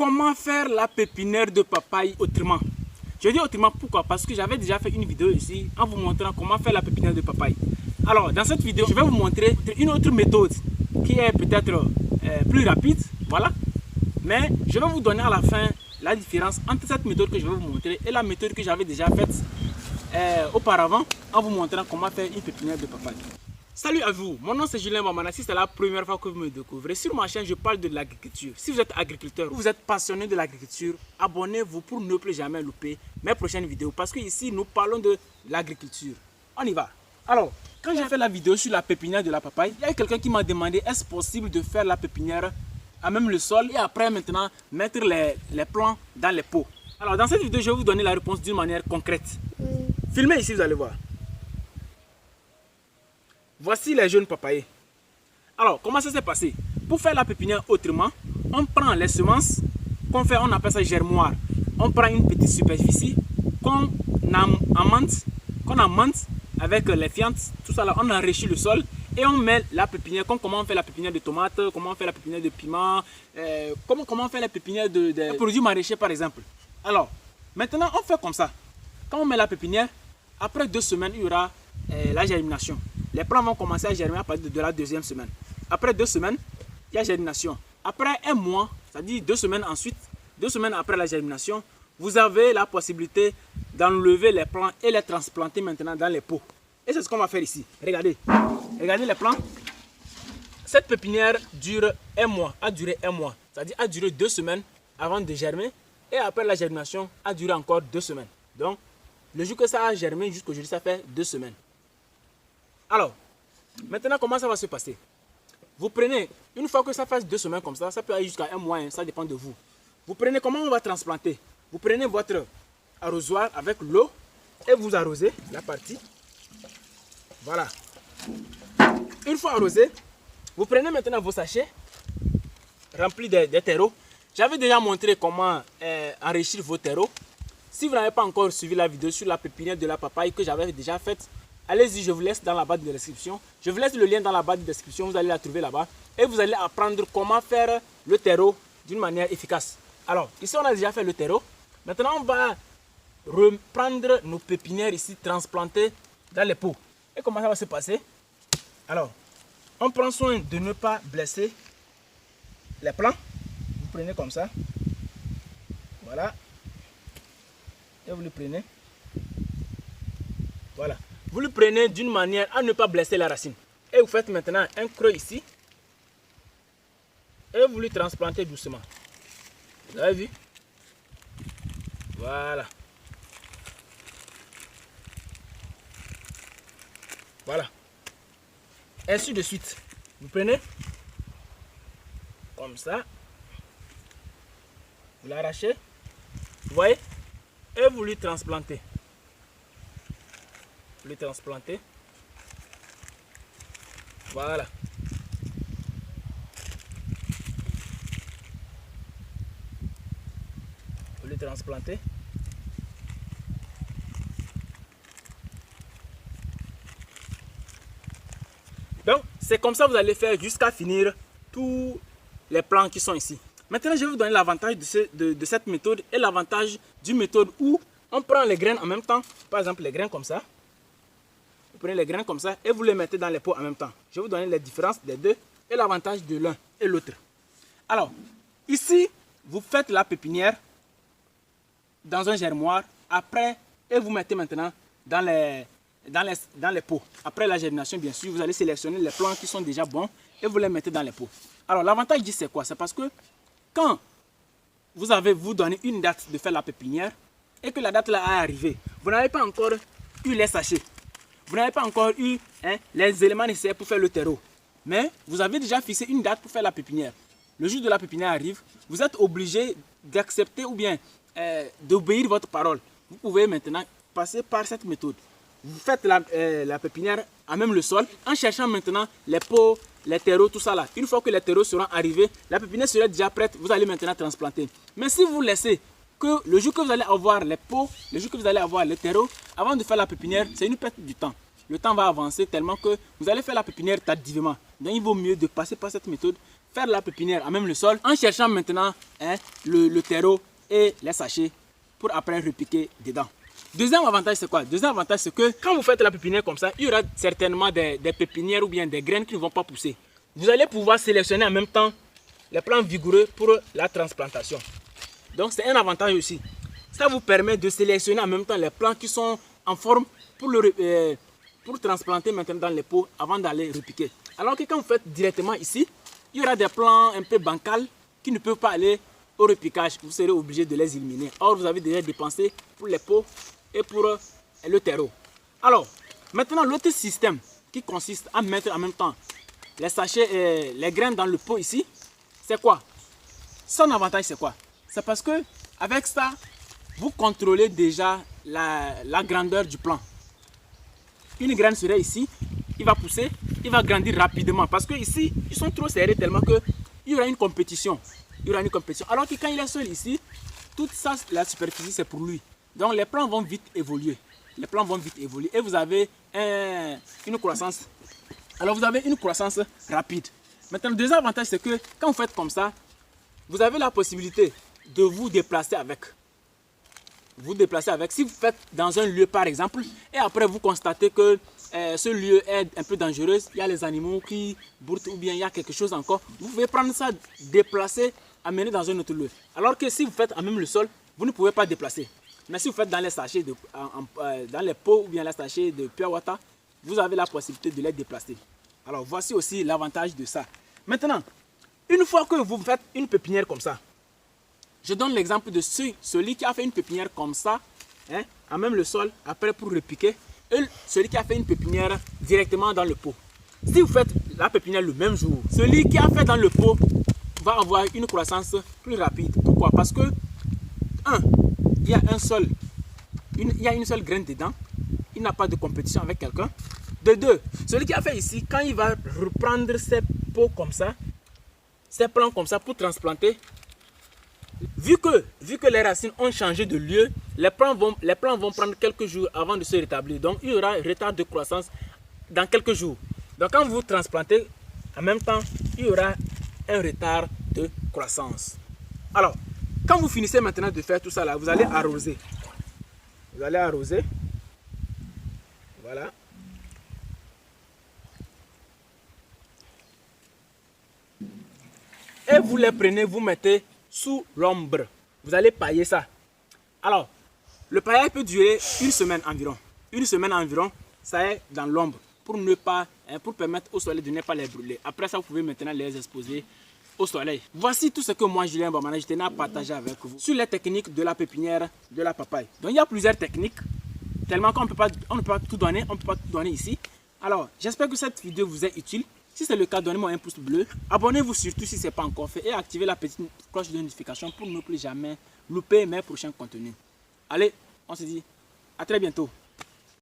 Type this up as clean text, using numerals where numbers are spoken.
Comment faire la pépinière de papaye autrement? Je dis autrement pourquoi? Parce que j'avais déjà fait une vidéo ici en vous montrant comment faire la pépinière de papaye. Alors dans cette vidéo, je vais vous montrer une autre méthode qui est peut-être plus rapide, voilà. Mais je vais vous donner à la fin la différence entre cette méthode que je vais vous montrer et la méthode que j'avais déjà faite auparavant en vous montrant comment faire une pépinière de papaye. Salut à vous, mon nom c'est Julien Mamana. Si c'est la première fois que vous me découvrez, sur ma chaîne je parle de l'agriculture. Si vous êtes agriculteur ou vous êtes passionné de l'agriculture, abonnez-vous pour ne plus jamais louper mes prochaines vidéos. Parce que ici nous parlons de l'agriculture. On y va. Alors, quand j'ai fait la vidéo sur la pépinière de la papaye, il y a quelqu'un qui m'a demandé est-ce possible de faire la pépinière à même le sol et après maintenant mettre les plants dans les pots. Alors dans cette vidéo je vais vous donner la réponse d'une manière concrète. Filmez ici, vous allez voir. Voici les jeunes papayers. Alors, comment ça s'est passé? Pour faire la pépinière autrement, on prend les semences qu'on fait, on appelle ça germoire. On prend une petite superficie qu'on amende avec les fientes, tout ça là, on enrichit le sol et on met la pépinière, comme comment on fait la pépinière de tomates, comment on fait la pépinière de piment, comment on fait la pépinière de produits maraîchers par exemple. Alors, maintenant on fait comme ça. Quand on met la pépinière, après 2 semaines, il y aura la germination. Les plants vont commencer à germer à partir de la 2e semaine. Après 2 semaines, il y a germination. Après 1 mois, c'est-à-dire 2 semaines ensuite, 2 semaines après la germination, vous avez la possibilité d'enlever les plants et les transplanter maintenant dans les pots. Et c'est ce qu'on va faire ici. Regardez. Regardez les plants. Cette pépinière dure 1 mois, a duré 1 mois. C'est-à-dire a duré 2 semaines avant de germer. Et après la germination, a duré encore 2 semaines. Donc, le jour que ça a germé jusqu'aujourd'hui, ça fait 2 semaines. Alors, maintenant, comment ça va se passer? Vous prenez, une fois que ça fait 2 semaines comme ça peut aller jusqu'à 1 mois, hein, ça dépend de vous. Vous prenez, comment on va transplanter? Vous prenez votre arrosoir avec l'eau et vous arrosez la partie. Voilà. Une fois arrosé, vous prenez maintenant vos sachets remplis de terreau. J'avais déjà montré comment enrichir vos terreaux. Si vous n'avez pas encore suivi la vidéo sur la pépinière de la papaye que j'avais déjà faite, allez-y, je vous laisse dans la barre de description. Je vous laisse le lien dans la barre de description, vous allez la trouver là-bas. Et vous allez apprendre comment faire le terreau d'une manière efficace. Alors, ici on a déjà fait le terreau. Maintenant on va reprendre nos pépinières ici, transplantées dans les pots. Et comment ça va se passer? Alors, on prend soin de ne pas blesser les plants. Vous prenez comme ça. Voilà. Et vous le prenez. Voilà. Vous le prenez d'une manière à ne pas blesser la racine. Et vous faites maintenant un creux ici. Et vous le transplantez doucement. Vous avez vu? Voilà. Voilà. Ainsi de suite. Vous prenez. Comme ça. Vous l'arrachez. Vous voyez? Et vous le transplantez. Vous le transplantez. Voilà. Vous le transplantez. Donc, c'est comme ça que vous allez faire jusqu'à finir tous les plants qui sont ici. Maintenant, je vais vous donner l'avantage de cette méthode et l'avantage d'une méthode où on prend les graines en même temps. Par exemple, les graines comme ça. Vous prenez les graines comme ça et vous les mettez dans les pots en même temps. Je vais vous donner les différences des deux et l'avantage de l'un et l'autre. Alors, ici, vous faites la pépinière dans un germoire. Après, et vous mettez maintenant dans les pots. Après la germination, bien sûr, vous allez sélectionner les plants qui sont déjà bons et vous les mettez dans les pots. Alors, l'avantage d'ici, c'est quoi? C'est parce que quand vous donnez une date de faire la pépinière et que la date là est arrivée, vous n'avez pas encore eu les sachets. Vous n'avez pas encore eu les éléments nécessaires pour faire le terreau. Mais vous avez déjà fixé une date pour faire la pépinière. Le jour de la pépinière arrive, vous êtes obligé d'accepter ou bien d'obéir votre parole. Vous pouvez maintenant passer par cette méthode. Vous faites la pépinière à même le sol en cherchant maintenant les pots, les terreaux, tout ça là. Une fois que les terreaux seront arrivés, la pépinière sera déjà prête, vous allez maintenant transplanter. Mais si vous laissez que le jour que vous allez avoir les pots, le jour que vous allez avoir les terreaux, avant de faire la pépinière, c'est une perte du temps. Le temps va avancer tellement que vous allez faire la pépinière tardivement. Donc il vaut mieux de passer par cette méthode, faire la pépinière à même le sol en cherchant maintenant le terreau et les sachets pour après repiquer dedans. Deuxième avantage, c'est quoi? Deuxième avantage, c'est que quand vous faites la pépinière comme ça, il y aura certainement des pépinières ou bien des graines qui ne vont pas pousser. Vous allez pouvoir sélectionner en même temps les plants vigoureux pour la transplantation. Donc c'est un avantage aussi. Ça vous permet de sélectionner en même temps les plants qui sont en forme pour transplanter maintenant dans les pots avant d'aller repiquer. Alors que quand vous faites directement ici, il y aura des plants un peu bancals qui ne peuvent pas aller au repiquage. Vous serez obligé de les éliminer. Or, vous avez déjà dépensé pour les pots et pour le terreau. Alors, maintenant l'autre système qui consiste à mettre en même temps les sachets et les graines dans le pot ici, c'est quoi? Son avantage, c'est quoi? C'est parce que avec ça, vous contrôlez déjà la grandeur du plant. Une graine serait ici, il va pousser, il va grandir rapidement parce que ici, ils sont trop serrés tellement qu'il y aura une compétition. Il y aura une compétition. Alors que quand il est seul ici, toute ça, la superficie, c'est pour lui. Donc les plants vont vite évoluer. Les plants vont vite évoluer et vous avez une croissance. Alors vous avez une croissance rapide. Maintenant, le deuxième avantage, c'est que quand vous faites comme ça, vous avez la possibilité de vous déplacer avec. Vous déplacer avec. Si vous faites dans un lieu par exemple, et après vous constatez que ce lieu est un peu dangereux, il y a les animaux qui bourrent ou bien il y a quelque chose encore, vous pouvez prendre ça, déplacer, amener dans un autre lieu. Alors que si vous faites à même le sol, vous ne pouvez pas déplacer. Mais si vous faites dans les sachets, dans les pots ou bien les sachets de pure water, vous avez la possibilité de les déplacer. Alors voici aussi l'avantage de ça. Maintenant, une fois que vous faites une pépinière comme ça, je donne l'exemple de celui qui a fait une pépinière comme ça, à même le sol, après pour repiquer, et celui qui a fait une pépinière directement dans le pot. Si vous faites la pépinière le même jour, celui qui a fait dans le pot va avoir une croissance plus rapide. Pourquoi? Parce que, il y a une seule graine dedans, il n'a pas de compétition avec quelqu'un. De deux, celui qui a fait ici, quand il va reprendre ses pots comme ça, ses plants comme ça pour transplanter, vu que les racines ont changé de lieu, les plants vont prendre quelques jours avant de se rétablir. Donc il y aura un retard de croissance dans quelques jours. Donc quand vous transplantez, en même temps, il y aura un retard de croissance. Alors, quand vous finissez maintenant de faire tout ça là, vous allez arroser. Vous allez arroser. Voilà. Et vous les prenez, vous mettez sous l'ombre. Vous allez pailler ça. Alors, le paillage peut durer une semaine environ. Une semaine environ, ça est dans l'ombre pour permettre au soleil de ne pas les brûler. Après ça, vous pouvez maintenant les exposer au soleil. Voici tout ce que moi, Julien Bamana, je tenais à partager avec vous sur les techniques de la pépinière de la papaye. Donc, il y a plusieurs techniques, tellement qu'on ne peut pas tout donner, on ne peut pas tout donner ici. Alors, j'espère que cette vidéo vous est utile. Si c'est le cas, donnez-moi un pouce bleu. Abonnez-vous surtout si ce n'est pas encore fait et activez la petite cloche de notification pour ne plus jamais louper mes prochains contenus. Allez, on se dit à très bientôt.